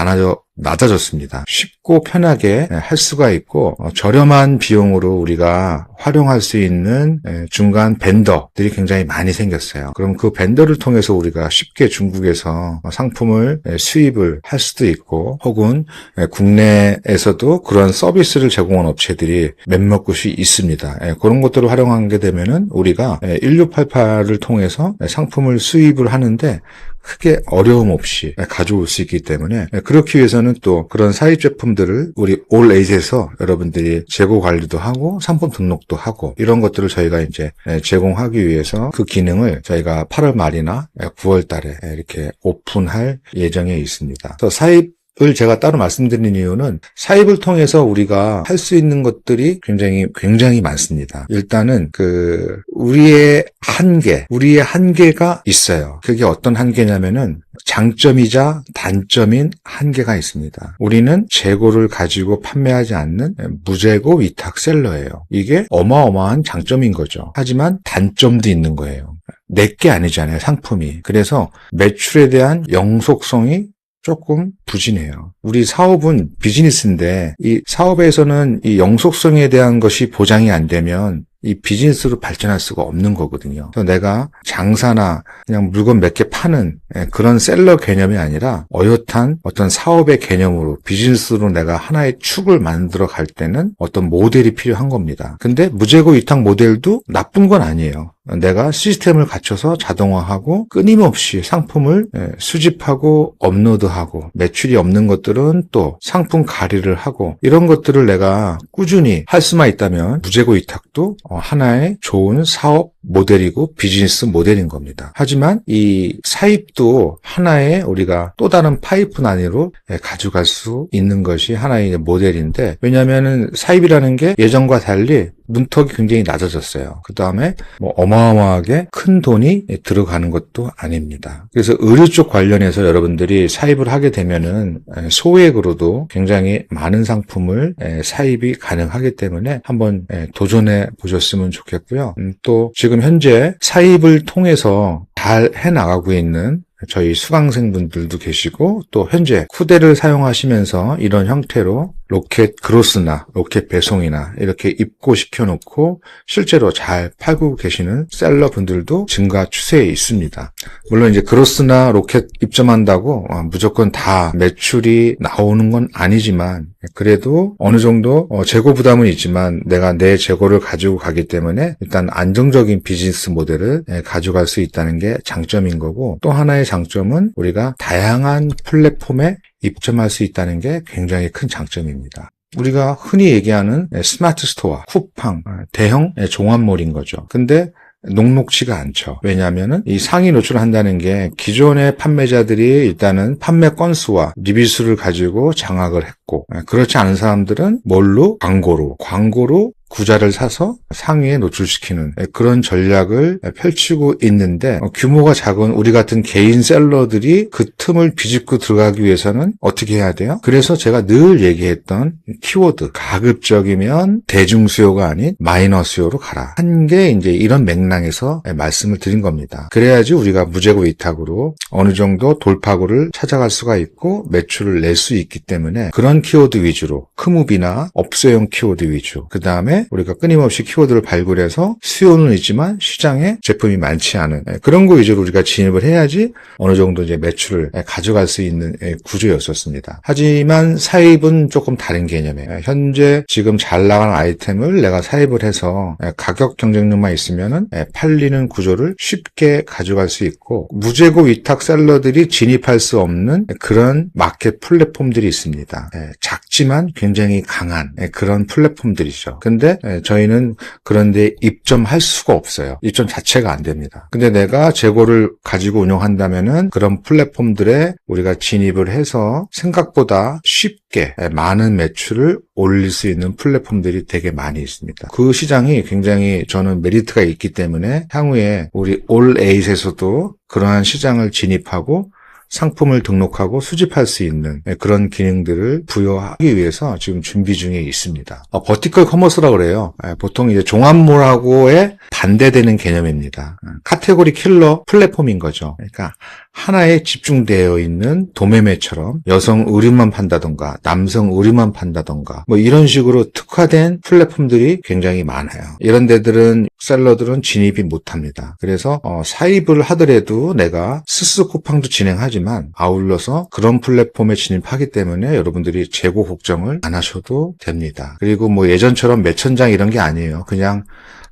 낮아졌습니다. 쉽고 편하게 할 수가 있고, 저렴한 비용으로 우리가 활용할 수 있는 중간 벤더들이 굉장히 많이 생겼어요. 그럼 그 벤더를 통해서 우리가 쉽게 중국에서 상품을 수입을 할 수도 있고, 혹은 국내에서도 그런 서비스를 제공하는 업체들이 몇몇 곳이 있습니다. 그런 것들을 활용하게 되면은 우리가 1688을 통해서 상품을 수입을 하는데 크게 어려움 없이 가져올 수 있기 때문에, 그렇기 위해서는 또 그런 사입 제품들을 우리 올 에잇에서 여러분들이 재고 관리도 하고 상품 등록도 하고, 이런 것들을 저희가 이제 제공하기 위해서 그 기능을 저희가 8월 말이나 9월 달에 이렇게 오픈할 예정에 있습니다. 그래서 사입 을 제가 따로 말씀드린 이유는, 사입을 통해서 우리가 할 수 있는 것들이 굉장히 많습니다. 일단은 우리의 한계가 있어요. 그게 어떤 한계냐면은 장점이자 단점인 한계가 있습니다. 우리는 재고를 가지고 판매하지 않는 무재고 위탁 셀러예요. 이게 어마어마한 장점인 거죠. 하지만 단점도 있는 거예요. 내게 아니잖아요, 상품이. 그래서 매출에 대한 영속성이 조금 부진해요. 우리 사업은 비즈니스인데, 이 사업에서는 이 영속성에 대한 것이 보장이 안 되면 이 비즈니스로 발전할 수가 없는 거거든요. 그래서 내가 장사나 그냥 물건 몇 개 파는 그런 셀러 개념이 아니라 어엿한 어떤 사업의 개념으로 비즈니스로 내가 하나의 축을 만들어 갈 때는 어떤 모델이 필요한 겁니다. 근데 무재고 위탁 모델도 나쁜 건 아니에요. 내가 시스템을 갖춰서 자동화하고 끊임없이 상품을 수집하고 업로드하고, 매출이 없는 것들은 또 상품 가리를 하고, 이런 것들을 내가 꾸준히 할 수만 있다면 무재고 위탁도 하나의 좋은 사업 모델이고 비즈니스 모델인 겁니다. 하지만 이 사입도 하나의 우리가 또 다른 파이프라인으로 가져갈 수 있는 것이 하나의 모델인데, 왜냐하면 사입이라는 게 예전과 달리 문턱이 굉장히 낮아졌어요. 그 다음에 어마어마하게 큰 돈이 들어가는 것도 아닙니다. 그래서 의류 쪽 관련해서 여러분들이 사입을 하게 되면은 소액으로도 굉장히 많은 상품을 사입이 가능하기 때문에 한번 도전해 보셨으면 좋겠고요. 또 지금 현재 사입을 통해서 잘 해나가고 있는 저희 수강생분들도 계시고, 또 현재 쿠데를 사용하시면서 이런 형태로 로켓 그로스나 로켓 배송이나 이렇게 입고시켜 놓고 실제로 잘 팔고 계시는 셀러분들도 증가 추세에 있습니다. 물론 이제 그로스나 로켓 입점한다고 무조건 다 매출이 나오는 건 아니지만 그래도 어느 정도 재고 부담은 있지만 내가 내 재고를 가지고 가기 때문에 일단 안정적인 비즈니스 모델을 가져갈 수 있다는 게 장점인 거고, 또 하나의 장점은 우리가 다양한 플랫폼에 입점할 수 있다는 게 굉장히 큰 장점입니다. 우리가 흔히 얘기하는 스마트 스토어, 쿠팡, 대형 종합몰인 거죠. 근데 녹록치가 않죠. 왜냐하면은 이 상위 노출을 한다는 게 기존의 판매자들이 일단은 판매 건수와 리뷰수를 가지고 장악을 했고, 그렇지 않은 사람들은 뭘로? 광고로 구자를 사서 상위에 노출시키는 그런 전략을 펼치고 있는데, 규모가 작은 우리 같은 개인 셀러들이 그 틈을 비집고 들어가기 위해서는 어떻게 해야 돼요? 그래서 제가 늘 얘기했던 키워드, 가급적이면 대중 수요가 아닌 마이너 수요로 가라 한 게 이제 이런 맥락에서 말씀을 드린 겁니다. 그래야지 우리가 무재고 위탁으로 어느 정도 돌파구를 찾아갈 수가 있고 매출을 낼 수 있기 때문에, 그런 키워드 위주로 크무비나 업소용 키워드 위주, 그 다음에 우리가 끊임없이 키워드를 발굴해서 수요는 있지만 시장에 제품이 많지 않은 그런 거 위주로 우리가 진입을 해야지 어느 정도 이제 매출을 가져갈 수 있는 구조였었습니다. 하지만 사입은 조금 다른 개념이에요. 현재 지금 잘 나가는 아이템을 내가 사입을 해서 가격 경쟁력만 있으면은 팔리는 구조를 쉽게 가져갈 수 있고, 무재고 위탁 셀러들이 진입할 수 없는 그런 마켓 플랫폼들이 있습니다. 작지만 굉장히 강한 그런 플랫폼들이죠. 근데 저희는 그런데 입점할 수가 없어요. 입점 자체가 안 됩니다. 근데 내가 재고를 가지고 운영한다면은 그런 플랫폼들에 우리가 진입을 해서 생각보다 쉽게 많은 매출을 올릴 수 있는 플랫폼들이 되게 많이 있습니다. 그 시장이 굉장히 저는 메리트가 있기 때문에 향후에 우리 올8에서도 그러한 시장을 진입하고 상품을 등록하고 수집할 수 있는 그런 기능들을 부여하기 위해서 지금 준비 중에 있습니다. 버티컬 커머스라고 그래요. 보통 이제 종합몰하고의 반대되는 개념입니다. 카테고리 킬러 플랫폼인 거죠. 그러니까 하나에 집중되어 있는 도매매처럼 여성 의류만 판다던가 남성 의류만 판다던가 뭐 이런 식으로 특화된 플랫폼들이 굉장히 많아요. 이런 데들은 셀러들은 진입이 못합니다. 그래서 사입을 하더라도 내가 스스 쿠팡도 진행하지만 아울러서 그런 플랫폼에 진입하기 때문에 여러분들이 재고 걱정을 안 하셔도 됩니다. 그리고 뭐 예전처럼 몇천 장 이런 게 아니에요. 그냥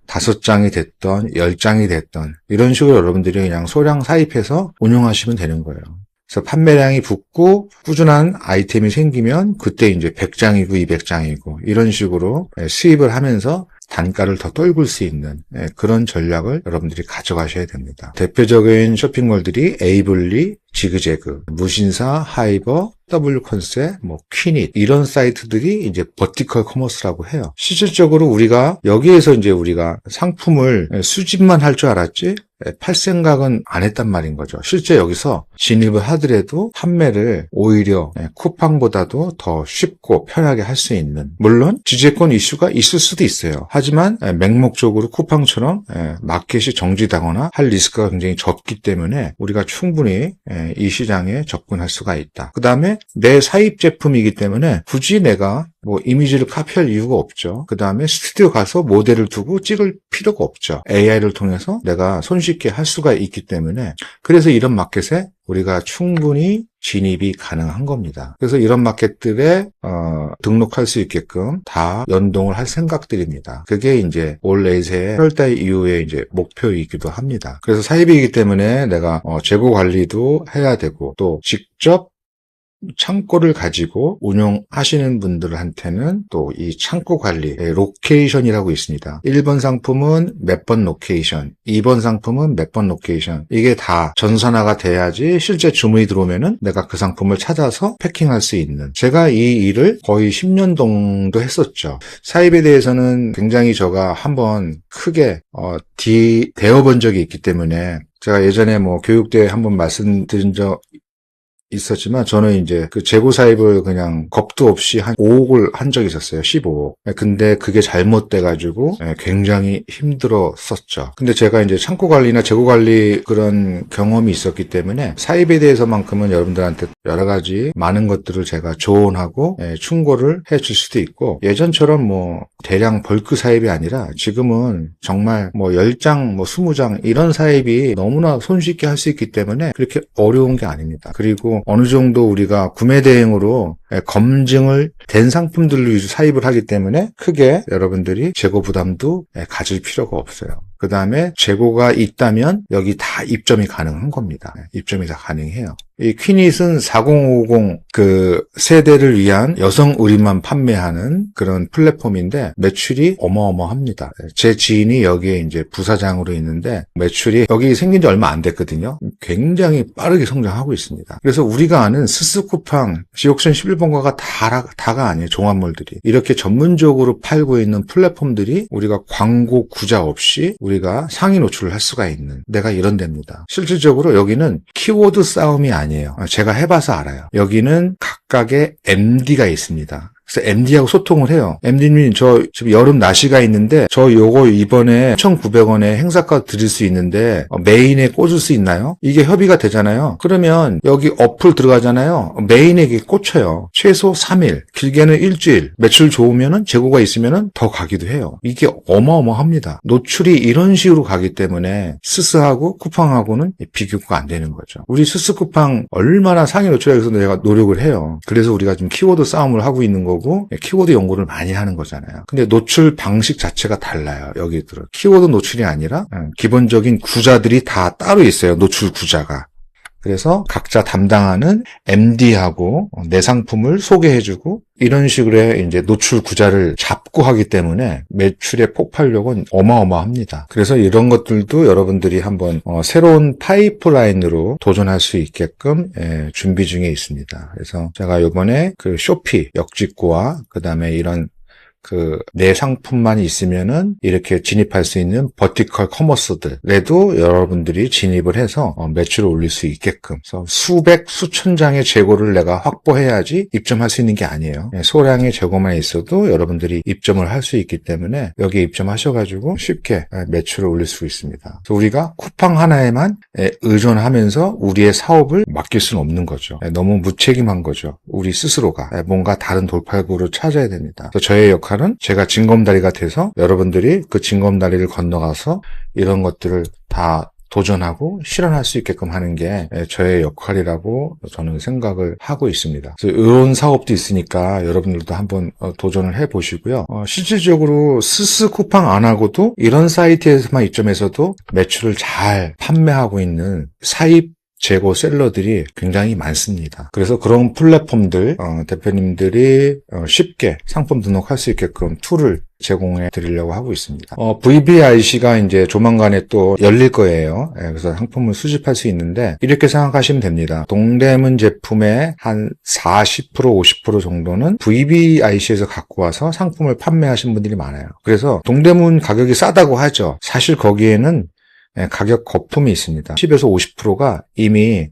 5장이 됐던 10장이 됐던 이런 식으로 여러분들이 그냥 소량 사입해서 운영하시면 되는 거예요. 그래서 판매량이 붙고 꾸준한 아이템이 생기면 그때 이제 100장이고 200장이고 이런 식으로 수입을 하면서 단가를 더 떨굴 수 있는 그런 전략을 여러분들이 가져가셔야 됩니다. 대표적인 쇼핑몰들이 에이블리, 지그재그, 무신사, 하이버, W컨셉, 퀴닛 이런 사이트들이 이제 버티컬 커머스라고 해요. 실질적으로 우리가 여기에서 이제 우리가 상품을 수집만 할 줄 알았지 팔 생각은 안 했단 말인 거죠. 실제 여기서 진입을 하더라도 판매를 오히려 쿠팡보다도 더 쉽고 편하게 할 수 있는, 물론 지재권 이슈가 있을 수도 있어요. 하지만 맹목적으로 쿠팡처럼 마켓이 정지되거나 할 리스크가 굉장히 적기 때문에 우리가 충분히 이 시장에 접근할 수가 있다. 그 다음에 내 사입 제품이기 때문에 굳이 내가 이미지를 카피할 이유가 없죠. 그 다음에 스튜디오 가서 모델을 두고 찍을 필요가 없죠. AI를 통해서 내가 손쉽게 할 수가 있기 때문에, 그래서 이런 마켓에 우리가 충분히 진입이 가능한 겁니다. 그래서 이런 마켓들에 등록할 수 있게끔 다 연동을 할 생각들입니다. 그게 이제 올 8세 8월달 이후에 이제 목표이기도 합니다. 그래서 사입이기 때문에 내가 재고 관리도 해야 되고, 또 직접 창고를 가지고 운영하시는 분들한테는 또 이 창고 관리, 로케이션이라고 있습니다. 1번 상품은 몇 번 로케이션, 2번 상품은 몇 번 로케이션, 이게 다 전산화가 돼야지 실제 주문이 들어오면은 내가 그 상품을 찾아서 패킹할 수 있는, 제가 이 일을 거의 10년 정도 했었죠. 사입에 대해서는 굉장히 제가 한번 크게 되어본 적이 있기 때문에, 제가 예전에 교육대회 한번 말씀드린 적 있었지만 저는 이제 그 재고 사입을 그냥 겁도 없이 한 5억을 한 적이 있었어요. 15억. 근데 그게 잘못돼가지고 굉장히 힘들었었죠. 근데 제가 이제 창고 관리나 재고 관리 그런 경험이 있었기 때문에 사입에 대해서만큼은 여러분들한테 여러 가지 많은 것들을 제가 조언하고 충고를 해줄 수도 있고, 예전처럼 뭐 대량 벌크 사입이 아니라 지금은 정말 뭐 10장, 뭐 20장 이런 사입이 너무나 손쉽게 할 수 있기 때문에 그렇게 어려운 게 아닙니다. 그리고 어느 정도 우리가 구매 대행으로 검증을 된 상품들로 위주 사입을 하기 때문에 크게 여러분들이 재고 부담도 가질 필요가 없어요. 그 다음에 재고가 있다면 여기 다 입점이 가능한 겁니다. 입점이 다 가능해요. 이 퀴닛은 4050 그 세대를 위한 여성 의류만 판매하는 그런 플랫폼인데 매출이 어마어마합니다. 제 지인이 여기에 이제 부사장으로 있는데 매출이 여기 생긴 지 얼마 안 됐거든요. 굉장히 빠르게 성장하고 있습니다. 그래서 우리가 아는 스스쿠팡, 지옥선 11번가가 다가 아니에요. 종합몰들이. 이렇게 전문적으로 팔고 있는 플랫폼들이 우리가 광고 구자 없이 우리가 상위 노출을 할 수가 있는 데가 이런 데입니다. 실질적으로 여기는 키워드 싸움이 아니에요. 제가 해봐서 알아요. 여기는 각각의 MD가 있습니다. 그래서 MD하고 소통을 해요. MD님, 저 지금 여름 나시가 있는데 저 요거 이번에 1,900원에 행사가 드릴 수 있는데 메인에 꽂을 수 있나요? 이게 협의가 되잖아요. 그러면 여기 어플 들어가잖아요. 메인에 꽂혀요. 최소 3일, 길게는 일주일, 매출 좋으면은 재고가 있으면은 더 가기도 해요. 이게 어마어마합니다. 노출이 이런 식으로 가기 때문에 스스하고 쿠팡하고는 비교가 안 되는 거죠. 우리 스스 쿠팡 얼마나 상위 노출하기 위해서 내가 노력을 해요. 그래서 우리가 지금 키워드 싸움을 하고 있는 거고 키워드 연구를 많이 하는 거잖아요. 근데 노출 방식 자체가 달라요. 여기들은 키워드 노출이 아니라 기본적인 구자들이 다 따로 있어요. 노출 구자가. 그래서 각자 담당하는 MD하고 내 상품을 소개해주고 이런 식으로 이제 노출 구자를 잡고 하기 때문에 매출의 폭발력은 어마어마합니다. 그래서 이런 것들도 여러분들이 한번 새로운 파이프라인으로 도전할 수 있게끔 준비 중에 있습니다. 그래서 제가 이번에 그 쇼피 역직구와 그 다음에 이런 내 상품만 있으면은 이렇게 진입할 수 있는 버티컬 커머스들에도 여러분들이 진입을 해서 매출을 올릴 수 있게끔, 그래서 수백, 수천 장의 재고를 내가 확보해야지 입점할 수 있는 게 아니에요. 소량의 재고만 있어도 여러분들이 입점을 할 수 있기 때문에 여기에 입점하셔가지고 쉽게 매출을 올릴 수 있습니다. 그래서 우리가 쿠팡 하나에만 의존하면서 우리의 사업을 맡길 수는 없는 거죠. 너무 무책임한 거죠. 우리 스스로가 뭔가 다른 돌파구를 찾아야 됩니다. 그래서 저의 역할은 제가 징검다리가 돼서 여러분들이 그 징검다리를 건너가서 이런 것들을 다 도전하고 실현할 수 있게끔 하는 게 저의 역할이라고 저는 생각을 하고 있습니다. 그래서 이런 사업도 있으니까 여러분들도 한번 도전을 해보시고요. 실질적으로 스스 쿠팡 안 하고도 이런 사이트에서만 입점해서도 매출을 잘 판매하고 있는 사입 재고 셀러들이 굉장히 많습니다. 그래서 그런 플랫폼들 대표님들이 쉽게 상품 등록할 수 있게끔 툴을 제공해 드리려고 하고 있습니다. VBIC가 이제 조만간에 또 열릴 거예요. 그래서 상품을 수집할 수 있는데 이렇게 생각하시면 됩니다. 동대문 제품의 한 40%, 50% 정도는 VBIC에서 갖고 와서 상품을 판매하신 분들이 많아요. 그래서 동대문 가격이 싸다고 하죠. 사실 거기에는 가격 거품이 있습니다. 10에서 50%가 이미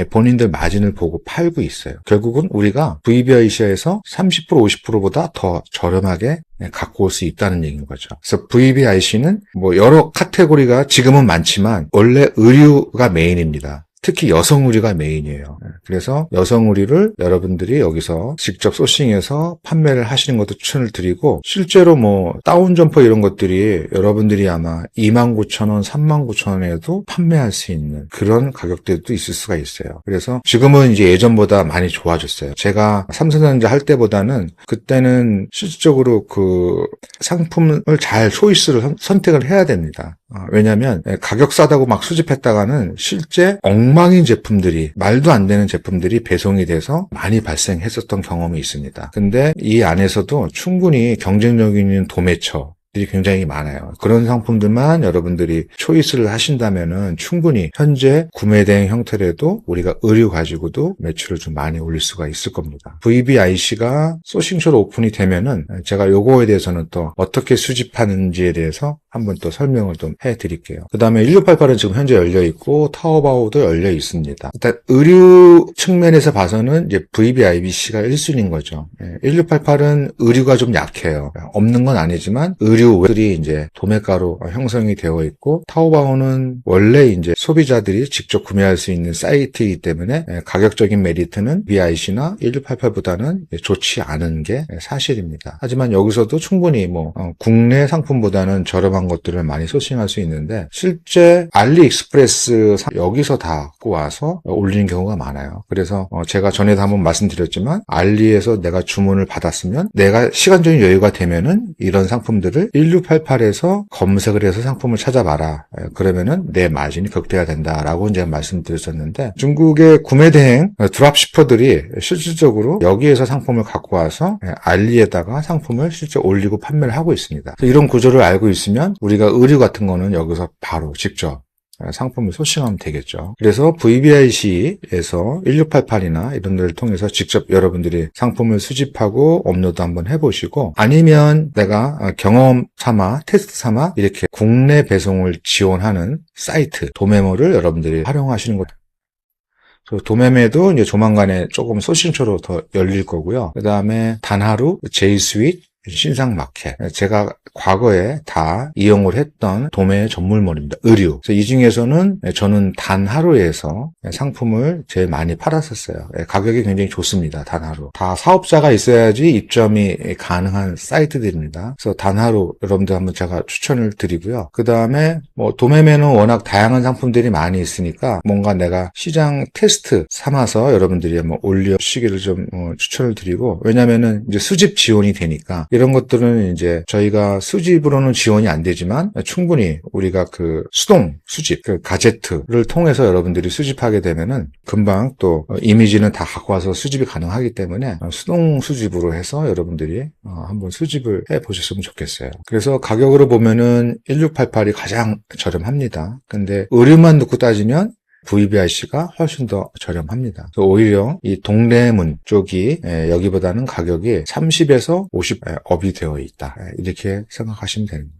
본인들 마진을 보고 팔고 있어요. 결국은 우리가 VBIC에서 30%, 50%보다 더 저렴하게 갖고 올 수 있다는 얘기인 거죠. 그래서 VBIC는 뭐 여러 카테고리가 지금은 많지만 원래 의류가 메인입니다. 특히 여성 의류가 메인이에요. 그래서 여성 의류를 여러분들이 여기서 직접 소싱해서 판매를 하시는 것도 추천을 드리고, 실제로 뭐 다운 점퍼 이런 것들이 여러분들이 아마 29,000원, 39,000원에도 판매할 수 있는 그런 가격대도 있을 수가 있어요. 그래서 지금은 이제 예전보다 많이 좋아졌어요. 제가 삼성전자 할 때보다는 그때는 실질적으로 그 상품을 잘 초이스를 선택을 해야 됩니다. 왜냐하면 가격 싸다고 막 수집했다가는 실제 엉망인 제품들이, 말도 안 되는 제품들이 배송이 돼서 많이 발생했었던 경험이 있습니다. 근데 이 안에서도 충분히 경쟁력 있는 도매처, 들이 굉장히 많아요. 그런 상품들만 여러분들이 초이스를 하신다면은 충분히 현재 구매 대행 형태로도 우리가 의류 가지고도 매출을 좀 많이 올릴 수가 있을 겁니다. VBIC가 소싱쇼로 오픈이 되면은 제가 요거에 대해서는 또 어떻게 수집하는지에 대해서 한번 또 설명을 좀 해드릴게요. 그 다음에 1688은 지금 현재 열려 있고 타오바오도 열려 있습니다. 일단 의류 측면에서 봐서는 이제 VBIC가 1순위인 거죠. 1688은 의류가 좀 약해요. 없는 건 아니지만 의류들이 이제 도매가로 형성이 되어 있고 타오바오는 원래 이제 소비자들이 직접 구매할 수 있는 사이트이기 때문에 가격적인 메리트는 VBIC나 1688보다는 좋지 않은 게 사실입니다. 하지만 여기서도 충분히 국내 상품보다는 저렴한 것들을 많이 소싱할 수 있는데 실제 알리익스프레스 여기서 다 갖고 와서 올리는 경우가 많아요. 그래서 제가 전에도 한번 말씀드렸지만 알리에서 내가 주문을 받았으면 내가 시간적인 여유가 되면은 이런 상품들을 1688에서 검색을 해서 상품을 찾아봐라. 그러면은 내 마진이 극대화 된다라고 제가 말씀드렸었는데 중국의 구매 대행 드랍시퍼들이 실질적으로 여기에서 상품을 갖고 와서 알리에다가 상품을 실제 올리고 판매를 하고 있습니다. 이런 구조를 알고 있으면 우리가 의류 같은 거는 여기서 바로 직접 상품을 소싱하면 되겠죠. 그래서 VBIC에서 1688이나 이런 데를 통해서 직접 여러분들이 상품을 수집하고 업로드 한번 해보시고 아니면 내가 경험 삼아 테스트 삼아 이렇게 국내 배송을 지원하는 사이트 도매모를 여러분들이 활용하시는 것. 도매매도 이제 조만간에 조금 소싱처로 더 열릴 거고요. 그 다음에 단하루, 제이스윗, 신상마켓. 제가 과거에 다 이용을 했던 도매 전문몰입니다. 의류. 그래서 이 중에서는 저는 단 하루에서 상품을 제일 많이 팔았었어요. 가격이 굉장히 좋습니다. 단 하루. 다 사업자가 있어야지 입점이 가능한 사이트들입니다. 그래서 단 하루 여러분들 한번 제가 추천을 드리고요. 그 다음에 도매매는 워낙 다양한 상품들이 많이 있으니까 뭔가 내가 시장 테스트 삼아서 여러분들이 한번 올려주시기를 좀 추천을 드리고 왜냐면은 이제 수집 지원이 되니까 이런 것들은 이제 저희가 수집으로는 지원이 안 되지만 충분히 우리가 그 수동 수집, 그 가제트를 통해서 여러분들이 수집하게 되면은 금방 또 이미지는 다 갖고 와서 수집이 가능하기 때문에 수동 수집으로 해서 여러분들이 한번 수집을 해 보셨으면 좋겠어요. 그래서 가격으로 보면은 1688이 가장 저렴합니다. 근데 의류만 놓고 따지면 VBIC가 훨씬 더 저렴합니다. 오히려 이 동대문 쪽이 여기보다는 가격이 30에서 50 업이 되어 있다. 이렇게 생각하시면 됩니다.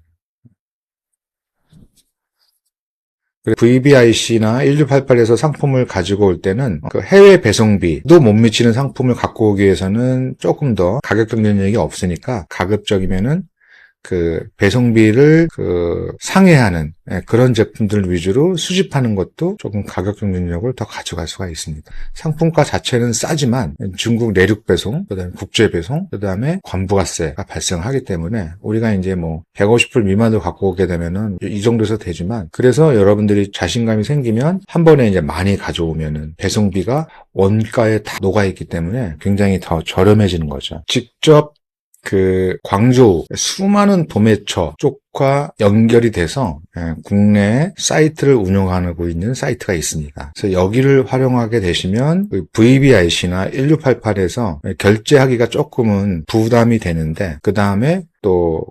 VBIC나 1688에서 상품을 가지고 올 때는 그 해외 배송비도 못 미치는 상품을 갖고 오기 위해서는 조금 더 가격 경쟁력이 없으니까 가급적이면은 그 배송비를 상회하는 그런 제품들 위주로 수집하는 것도 조금 가격 경쟁력을 더 가져갈 수가 있습니다. 상품가 자체는 싸지만 중국 내륙 배송, 그다음에 국제 배송, 그다음에 관부가세가 발생하기 때문에 우리가 이제 150불 미만으로 갖고 오게 되면은 이 정도에서 되지만 그래서 여러분들이 자신감이 생기면 한 번에 이제 많이 가져오면은 배송비가 원가에 다 녹아 있기 때문에 굉장히 더 저렴해지는 거죠. 직접 광저우 수많은 도매처 쪽과 연결이 돼서 국내 사이트를 운영하고 있는 사이트가 있습니다. 그래서 여기를 활용하게 되시면 VBIC나 1688에서 결제하기가 조금은 부담이 되는데 그 다음에 또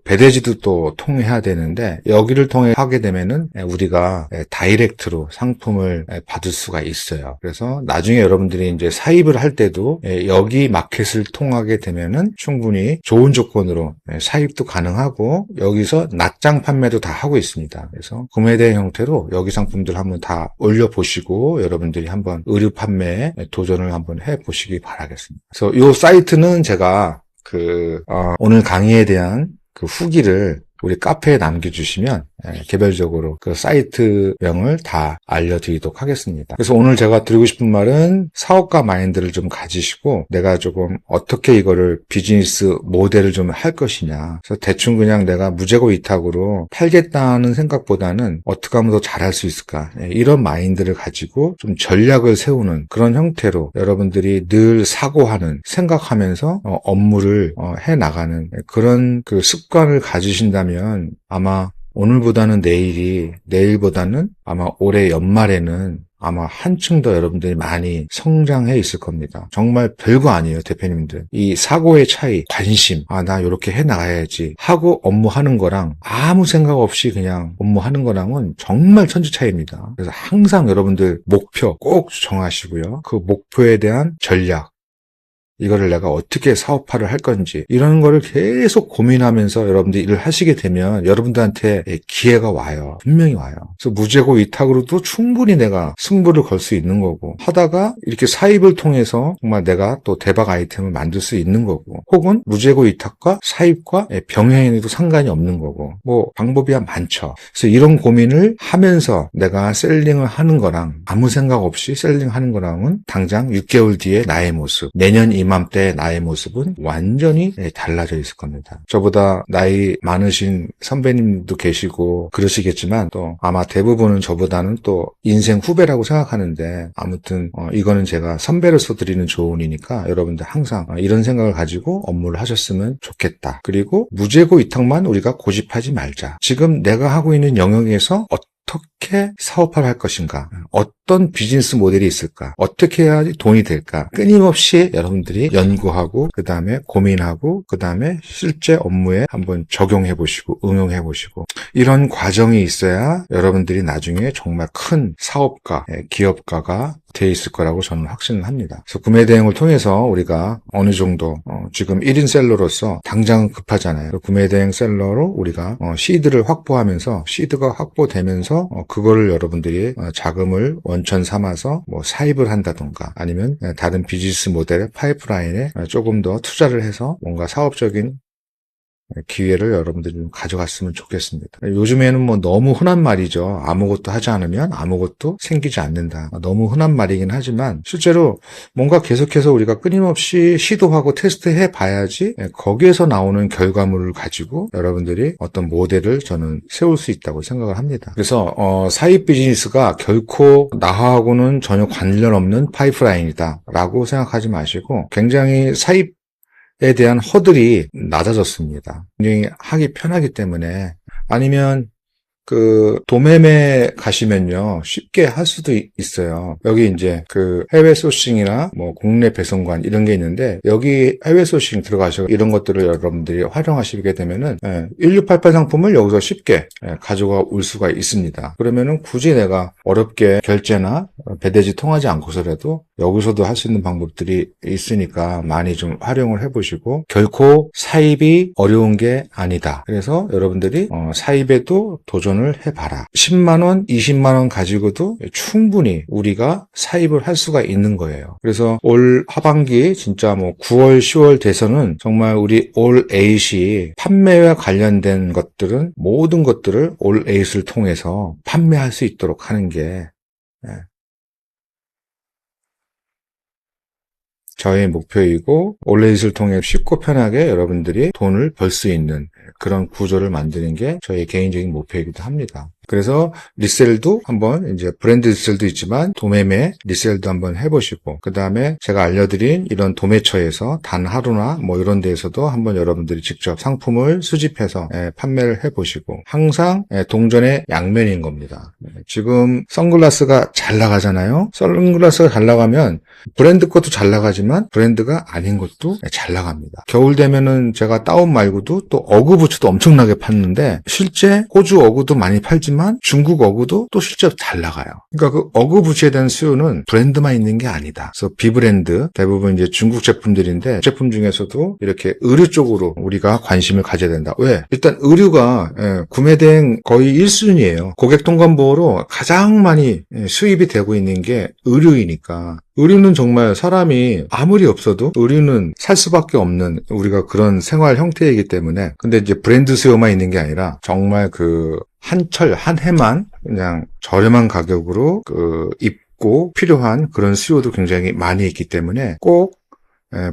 배대지도 또 통해야 되는데 여기를 통해 하게 되면은 우리가 다이렉트로 상품을 받을 수가 있어요. 그래서 나중에 여러분들이 이제 사입을 할 때도 여기 마켓을 통하게 되면은 충분히 좋은 조건으로 사입도 가능하고 여기서 납장 판매도 다 하고 있습니다. 그래서 구매대 형태로 여기 상품들 한번 다 올려보시고 여러분들이 한번 의류 판매에 도전을 한번 해보시기 바라겠습니다. 그래서 이 사이트는 제가 오늘 강의에 대한 후기를 우리 카페에 남겨주시면 개별적으로 그 사이트명을 다 알려드리도록 하겠습니다. 그래서 오늘 제가 드리고 싶은 말은 사업가 마인드를 좀 가지시고 내가 조금 어떻게 이거를 비즈니스 모델을 좀 할 것이냐. 그래서 대충 그냥 내가 무재고 위탁으로 팔겠다는 생각보다는 어떻게 하면 더 잘할 수 있을까. 이런 마인드를 가지고 좀 전략을 세우는 그런 형태로 여러분들이 늘 사고하는 생각하면서 업무를 해나가는 그런 습관을 가지신다면 아마 오늘보다는 내일이, 내일보다는 아마 올해 연말에는 아마 한층 더 여러분들이 많이 성장해 있을 겁니다. 정말 별거 아니에요, 대표님들. 이 사고의 차이, 관심, 나 이렇게 해 나가야지 하고 업무하는 거랑 아무 생각 없이 그냥 업무하는 거랑은 정말 천지 차이입니다. 그래서 항상 여러분들 목표 꼭 정하시고요. 그 목표에 대한 전략, 이거를 내가 어떻게 사업화를 할 건지 이런 거를 계속 고민하면서 여러분들이 일을 하시게 되면 여러분들한테 기회가 와요. 분명히 와요. 그래서 무재고 위탁으로도 충분히 내가 승부를 걸 수 있는 거고, 하다가 이렇게 사입을 통해서 정말 내가 또 대박 아이템을 만들 수 있는 거고, 혹은 무재고 위탁과 사입과 병행해도 상관이 없는 거고, 뭐 방법이야 많죠. 그래서 이런 고민을 하면서 내가 셀링을 하는 거랑 아무 생각 없이 셀링하는 거랑은 당장 6개월 뒤에 나의 모습, 내년 이맘때 나의 모습은 완전히 달라져 있을 겁니다. 저보다 나이 많으신 선배님도 계시고 그러시겠지만, 또 아마 대부분은 저보다는 또 인생 후배라고 생각하는데, 아무튼 이거는 제가 선배로서 드리는 조언이니까 여러분들 항상 이런 생각을 가지고 업무를 하셨으면 좋겠다. 그리고 무재고 위탁만 우리가 고집하지 말자. 지금 내가 하고 있는 영역에서 어떻게 사업화를 할 것인가? 어떤 비즈니스 모델이 있을까? 어떻게 해야 돈이 될까? 끊임없이 여러분들이 연구하고, 그 다음에 고민하고, 그 다음에 실제 업무에 한번 적용해 보시고, 응용해 보시고, 이런 과정이 있어야 여러분들이 나중에 정말 큰 사업가, 기업가가 돼 있을 거라고 저는 확신을 합니다. 그래서 구매 대행을 통해서 우리가 어느 정도 지금 1인 셀러로서 당장 급하잖아요. 구매 대행 셀러로 우리가 시드를 확보하면서, 시드가 확보되면서 그거를 여러분들이 자금을 원천 삼아서 뭐 사입을 한다던가, 아니면 다른 비즈니스 모델의 파이프라인에 조금 더 투자를 해서 뭔가 사업적인 기회를 여러분들이 좀 가져갔으면 좋겠습니다. 요즘에는 뭐 너무 흔한 말이죠. 아무것도 하지 않으면 아무것도 생기지 않는다. 너무 흔한 말이긴 하지만 실제로 뭔가 계속해서 우리가 끊임없이 시도하고 테스트해 봐야지 거기에서 나오는 결과물을 가지고 여러분들이 어떤 모델을 저는 세울 수 있다고 생각을 합니다. 그래서 사입 비즈니스가 결코 나하고는 전혀 관련 없는 파이프라인이다 라고 생각하지 마시고, 굉장히 사입 에 대한 허들이 낮아졌습니다. 굉장히 하기 편하기 때문에. 아니면 그 도매매 가시면요 쉽게 할 수도 있어요. 여기 이제 그 해외 소싱이나 뭐 국내 배송관 이런 게 있는데, 여기 해외 소싱 들어가셔서 이런 것들을 여러분들이 활용하시게 되면은 1688 상품을 여기서 쉽게 가져가 올 수가 있습니다. 그러면은 굳이 내가 어렵게 결제나 배대지 통하지 않고서라도 여기서도 할 수 있는 방법들이 있으니까 많이 좀 활용을 해보시고, 결코 사입이 어려운 게 아니다. 그래서 여러분들이 사입에도 도전을 해봐라. 10만원, 20만원 가지고도 충분히 우리가 사입을 할 수가 있는 거예요. 그래서 올 하반기 진짜 뭐 9월, 10월 돼서는 정말 우리 올 8이 판매와 관련된 것들은 모든 것들을 올 8을 통해서 판매할 수 있도록 하는 게 저의 목표이고, 올레잇을 통해 쉽고 편하게 여러분들이 돈을 벌 수 있는 그런 구조를 만드는 게 저의 개인적인 목표이기도 합니다. 그래서 리셀도 한번, 이제 브랜드 리셀도 있지만 도매매 리셀도 한번 해보시고, 그 다음에 제가 알려드린 이런 도매처에서 단 하루나 뭐 이런 데에서도 한번 여러분들이 직접 상품을 수집해서 판매를 해보시고, 항상 동전의 양면인 겁니다. 지금 선글라스가 잘 나가잖아요. 선글라스가 잘 나가면 브랜드 것도 잘 나가지만 브랜드가 아닌 것도 잘 나갑니다. 겨울 되면은 제가 다운 말고도 또 어구 부츠도 엄청나게 팠는데, 실제 호주 어구도 많이 팔지만 중국 어구도 또 실제 잘 나가요. 그러니까 그 어구 부츠에 대한 수요는 브랜드만 있는 게 아니다. 그래서 비브랜드, 대부분 이제 중국 제품들인데, 제품 중에서도 이렇게 의류 쪽으로 우리가 관심을 가져야 된다. 왜? 일단 의류가 구매 대행 거의 1순위예요. 고객 통관보로 가장 많이 수입이 되고 있는 게 의류이니까. 의류는 정말 사람이 아무리 없어도 의류는 살 수밖에 없는 우리가 그런 생활 형태이기 때문에. 근데 이제 브랜드 수요만 있는 게 아니라 정말 그 한철 한 해만 그냥 저렴한 가격으로 입고 필요한 그런 수요도 굉장히 많이 있기 때문에, 꼭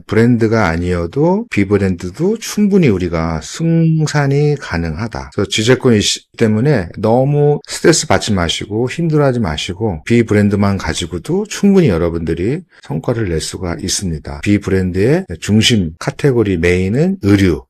브랜드가 아니어도 비브랜드도 충분히 우리가 승산이 가능하다. 그래서 지재권이 때문에 너무 스트레스 받지 마시고 힘들어하지 마시고, 비브랜드만 가지고도 충분히 여러분들이 성과를 낼 수가 있습니다. 비브랜드의 중심 카테고리 메인은 의류,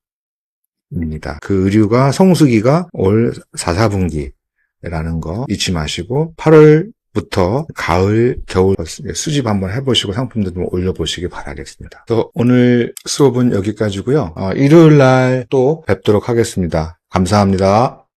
의류입니다. 그 의류가 성수기가 올 4, 4분기라는 거 잊지 마시고 8월부터 가을, 겨울 수집 한번 해보시고 상품도 좀 올려보시기 바라겠습니다. 또 오늘 수업은 여기까지고요. 일요일 날 또 뵙도록 하겠습니다. 감사합니다.